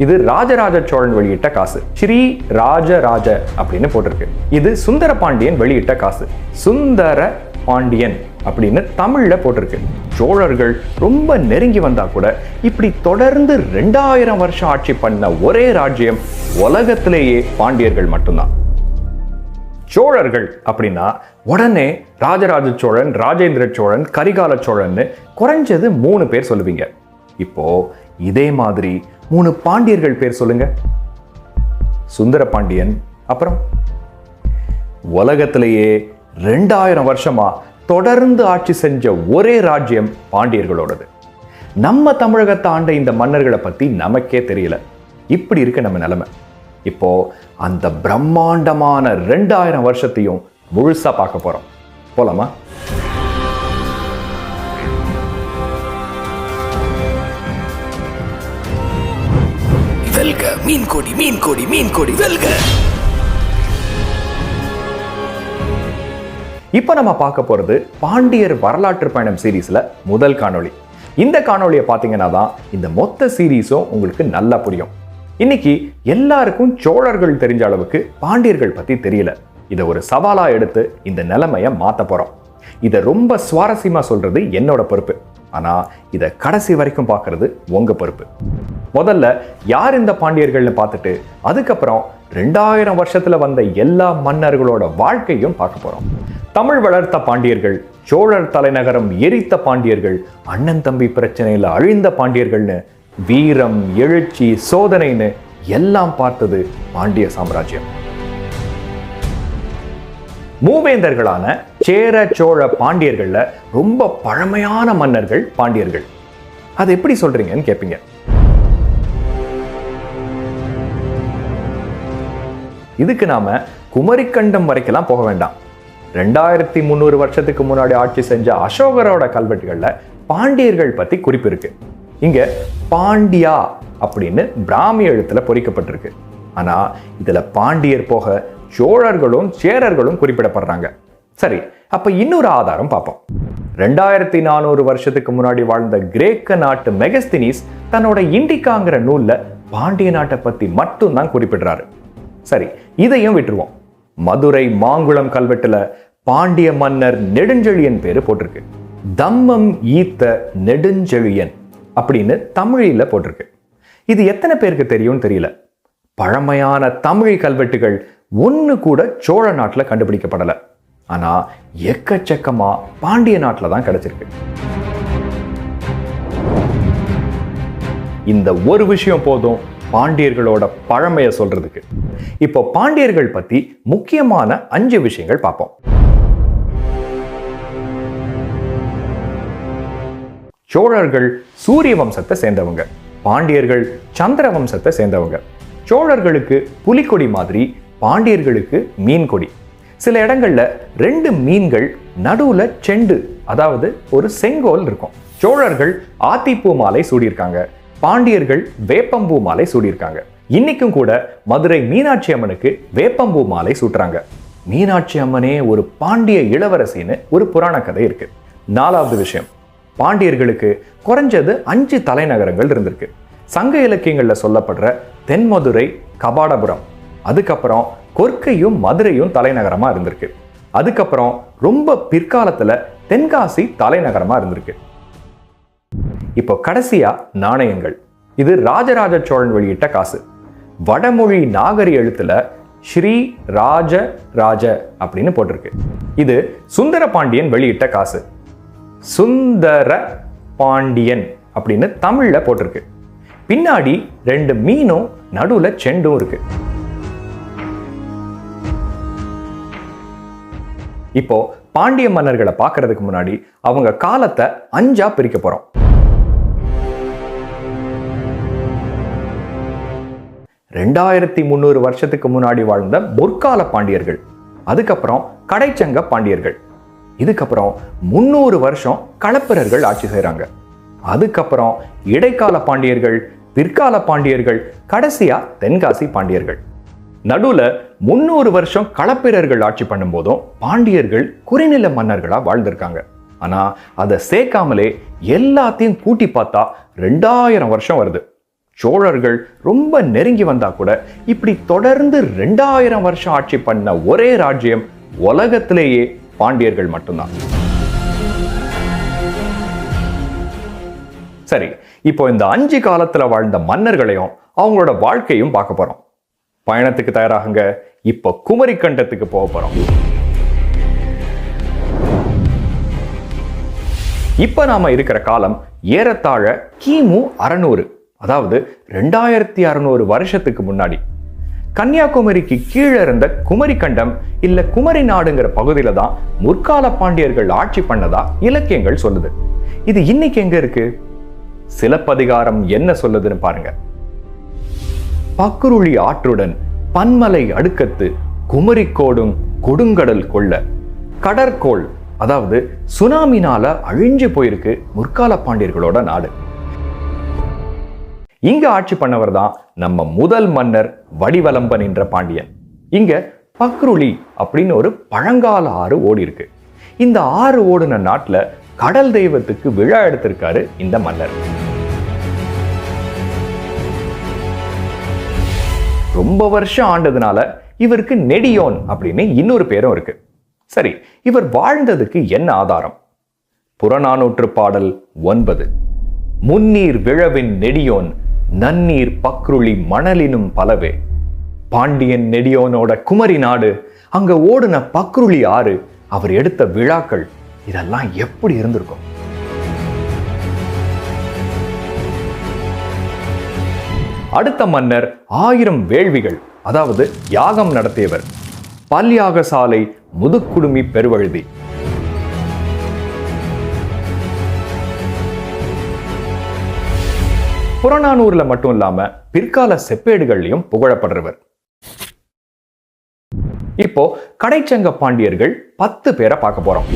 இது ராஜராஜ சோழன் வெளியிட்ட காசு. ஸ்ரீ ராஜராஜ அப்படின்னு போட்டிருக்கு. இது சுந்தர பாண்டியன் வெளியிட்ட காசு. சுந்தர பாண்டியன் அப்படின்னு தமிழ்ல போட்டிருக்கு. சோழர்கள் ரொம்ப நெருங்கி வந்தா கூட இப்படி தொடர்ந்து 2000 வருஷம் ஆட்சி பண்ண ஒரே ராஜ்யம் உலகத்திலேயே பாண்டியர்கள் மட்டும்தான். சோழர்கள் அப்படின்னா உடனே ராஜராஜ சோழன், ராஜேந்திர சோழன், கரிகால சோழன் குறைஞ்சது 3 பேர் சொல்லுவீங்க. இப்போ இதே மாதிரி 3 பாண்டியர்கள் பேர் சொல்லுங்க. சுந்தர பாண்டியன், அப்புறம் உலகத்திலேயே 2000 வருஷமா தொடர்ந்து ஆட்சி செஞ்ச ஒரே ராஜ்யம் பாண்டியர்களோடது. நம்ம தமிழகத்தை ஆண்ட இந்த மன்னர்களை பத்தி நமக்கே தெரியல. இப்படி இருக்கு நம்ம நிலைமை. இப்போ அந்த பிரம்மாண்டமான 2000 வருஷத்தையும் முழுசா பார்க்க போறோம். போலாமா? வெல்க மீன் கொடி, மீன் கொடி, மீன் கொடி, வெல்க. இப்போ நம்ம பார்க்க போறது பாண்டியர் வரலாற்று பயணம் சீரீஸ்ல முதல் காணொளி. இந்த காணொளியை பார்த்தீங்கன்னா தான் இந்த மொத்த சீரீஸும் உங்களுக்கு நல்லா புரியும். இன்னைக்கு எல்லாருக்கும் சோழர்கள் தெரிஞ்ச அளவுக்கு பாண்டியர்கள் பத்தி தெரியல. இதை ஒரு சவாலா எடுத்து இந்த நிலைமையை மாத்த போறோம். இதை ரொம்ப சுவாரஸ்யமா சொல்றது என்னோட பொறுப்பு. ஆனா இதை கடைசி வரைக்கும் பார்க்கறது உங்க பொறுப்பு. முதல்ல யார் இந்த பாண்டியர்கள்னு பார்த்துட்டு அதுக்கப்புறம் 2000 வருஷத்துல வந்த எல்லா மன்னர்களோட வாழ்க்கையும் பார்க்க போறோம். தமிழ் வளர்த்த பாண்டியர்கள், சோழர் தலைநகரம் எரித்த பாண்டியர்கள், அண்ணன் தம்பி பிரச்சனையில அழிந்த பாண்டியர்கள்னு வீரம், எழுச்சி, சோதனைன்னு எல்லாம் பார்த்தது பாண்டிய சாம்ராஜ்யம். மூவேந்தர்களான சேர, சோழ, பாண்டியர்கள்ல ரொம்ப பழமையான மன்னர்கள் பாண்டியர்கள். அது எப்படி சொல்றீங்கன்னு கேட்பீங்க. இதுக்கு நாம குமரிக்கண்டம் வரைக்கெல்லாம் போக வேண்டாம். 2300 வருஷத்துக்கு முன்னாடி ஆட்சி செஞ்ச அசோகரோட கல்வெட்டுகள்ல பாண்டியர்கள் பத்தி குறிப்பு இருக்கு. இங்க பாண்டியா அப்படின்னு பிராமி எழுத்துல பொறிக்கப்பட்டிருக்கு. ஆனா இதுல பாண்டியர் போக சோழர்களும் சேரர்களும் குறிப்பிடப்படுறாங்க. சரி, அப்ப இன்னொரு ஆதாரம் பார்ப்போம். 2400 வருஷத்துக்கு முன்னாடி வாழ்ந்த கிரேக்க நாட்டு மெகஸ்தினிஸ் தன்னோட இண்டிகாங்கிற நூல்ல பாண்டிய நாட்டை பத்தி மட்டும் தான் குறிப்பிடுறாரு. சரி, இதையும் விட்டுருவோம். மதுரை மாங்குளம் கல்வெட்டுல பாண்டிய மன்னர் நெடுஞ்செழியன் பேரு போட்டிருக்கு. தம்மம் ஈத்த நெடுஞ்செழியன் அப்படின்னு தமிழில போட்டிருக்கு. இது எத்தனை பேருக்கு தெரியும் தெரியல. பழமையான தமிழ் கல்வெட்டுகள் ஒன்னு கூட சோழ நாட்டுல கண்டுபிடிக்கப்படல. ஆனா எக்கச்சக்கமா பாண்டிய நாட்டுல தான் கிடைச்சிருக்கு. இந்த ஒரு விஷயம் போதும் பாண்டியர்களோட பழமையை சொல்றதுக்கு. இப்போ பாண்டியர்கள் பத்தி முக்கியமான 5 விஷயங்கள் பார்ப்போம். சோழர்கள் சூரிய வம்சத்தை சேர்ந்தவங்க, பாண்டியர்கள் சந்திர வம்சத்தை சேர்ந்தவங்க. சோழர்களுக்கு புலிக்கொடி மாதிரி பாண்டியர்களுக்கு மீன் கொடி. சில இடங்கள்ல 2 மீன்கள் நடுவுல செண்டு, அதாவது ஒரு செங்கோல் இருக்கும். சோழர்கள் ஆத்திப்பூ மாலை சூடியிருக்காங்க, பாண்டியர்கள் வேப்பம்பூ மாலை சூடியிருக்காங்க. இன்னைக்கும் கூட மதுரை மீனாட்சி அம்மனுக்கு வேப்பம்பூ மாலை சூட்டுறாங்க. மீனாட்சி அம்மனே ஒரு பாண்டிய இளவரசின்னு ஒரு புராண கதை இருக்கு. 4வது விஷயம், பாண்டியர்களுக்கு குறைஞ்சது 5 தலைநகரங்கள் இருந்திருக்கு. சங்க இலக்கியங்கள்ல சொல்லப்படுற தென்மதுரை, கபாடபுரம், அதுக்கப்புறம் கொற்கையும் மதுரையும் தலைநகரமா இருந்திருக்கு. அதுக்கப்புறம் ரொம்ப பிற்காலத்துல தென்காசி தலைநகரமா இருந்திருக்கு. இப்போ கடைசியா நாணயங்கள். இது ராஜராஜ சோழன் வெளியிட்ட காசு. வடமொழி நாகரி எழுத்துல ஸ்ரீ ராஜ ராஜ அப்படின்னு போட்டிருக்கு. இது சுந்தர பாண்டியன் வெளியிட்ட காசு. சுந்தர பாண்டியன் அப்படின்னு தமிழ்ல போட்டிருக்கு. பின்னாடி 2 மீனும் நடுவுல செண்டும் இருக்கு. இப்போ பாண்டிய மன்னர்களை பார்க்கறதுக்கு முன்னாடி அவங்க காலத்தை 5ஆ பிரிக்க போறோம். 2300 வருஷத்துக்கு முன்னாடி வாழ்ந்த முற்கால பாண்டியர்கள், அதுக்கப்புறம் கடைச்சங்க பாண்டியர்கள், இதுக்கப்புறம் 300 வருஷம் களப்பிரர்கள் ஆட்சி செய்றாங்க, அதுக்கப்புறம் இடைக்கால பாண்டியர்கள், பிற்கால பாண்டியர்கள், கடைசியா தென்காசி பாண்டியர்கள். நடுவுல 300 வருஷம் களப்பிரர்கள் ஆட்சி பண்ணும் போதும் பாண்டியர்கள் குறைநில மன்னர்களா வாழ்ந்திருக்காங்க. ஆனா அதை சேர்க்காமலே எல்லாத்தையும் கூட்டி பார்த்தா 2000 வருஷம் வருது. சோழர்கள் ரொம்ப நெருங்கி வந்தா கூட இப்படி தொடர்ந்து 2000 வருஷம் ஆட்சி பண்ண ஒரே ராஜ்யம் உலகத்திலேயே பாண்டியர்கள் மட்டும்தான். சரி, இப்போ இந்த 5 காலத்துல வாழ்ந்த மன்னர்களையும் அவங்களோட வாழ்க்கையும் பார்க்க போறோம். பயணத்துக்கு தயாராகுங்க. இப்போ குமரி கண்டத்துக்கு போக போறோம். இப்ப நாம இருக்கிற காலம் ஏறத்தாழ கிமு 600, அதாவது 2600 வருஷத்துக்கு முன்னாடி. கன்னியாகுமரிக்கு கீழே இருந்த குமரி கண்டம் இல்ல குமரி நாடுங்கிற பகுதியில தான் முற்கால பாண்டியர்கள் ஆட்சி பண்ணதா இலக்கியங்கள் சொல்லுது. இது இன்னைக்கு எங்க இருக்கு? சிலப்பதிகாரம் என்ன சொல்லுதுன்னு பாருங்க. பக்குருளி ஆற்றுடன் பன்மலை அடுக்கத்து குமரிக்கோடும் கொடுங்கடல் கொள்ள கடற்கோள், அதாவது சுனாமினால அழிஞ்சு போயிருக்கு முற்கால பாண்டியர்களோட நாடு. இங்க ஆட்சி பண்ணவர் தான் நம்ம முதல் மன்னர் வடிவலம்பன் என்ற பாண்டியன். இங்க பக்ருளி அப்படின்னு ஒரு பழங்கால ஆறு ஓடி இருக்கு. இந்த ஆறு ஓடுன நாட்டுல கடல் தெய்வத்துக்கு விழா எடுத்திருக்காரு இந்த மன்னர். ரொம்ப வருஷம் ஆண்டதுனால இவருக்கு நெடியோன் அப்படின்னு இன்னொரு பேரும் இருக்கு. சரி, இவர் வாழ்ந்ததுக்கு என்ன ஆதாரம்? புறநானூற்று பாடல் 9. முன்னீர் விழவின் நெடியோன் நன்னீர் பக்ருளி மணலினும் பலவே. பாண்டியன் நெடியோனோட குமரி நாடு, அங்க ஓடுன பக்ருளி ஆறு, அவர் எடுத்த விழாக்கள், இதெல்லாம் எப்படி இருந்திருக்கும்? அடுத்த மன்னர் 1000 வேள்விகள், அதாவது யாகம் நடத்தியவர். பல்யாகசாலை முதுக்குடுமி பெருவழுதி. புறநானூர்ல மட்டும் இல்லாம பிற்கால செப்பேடுகள்லயும் புகழப்படுறவர். இப்போ கடைச்சங்க பாண்டியர்கள் 10 பேரை பார்க்க போறோம்.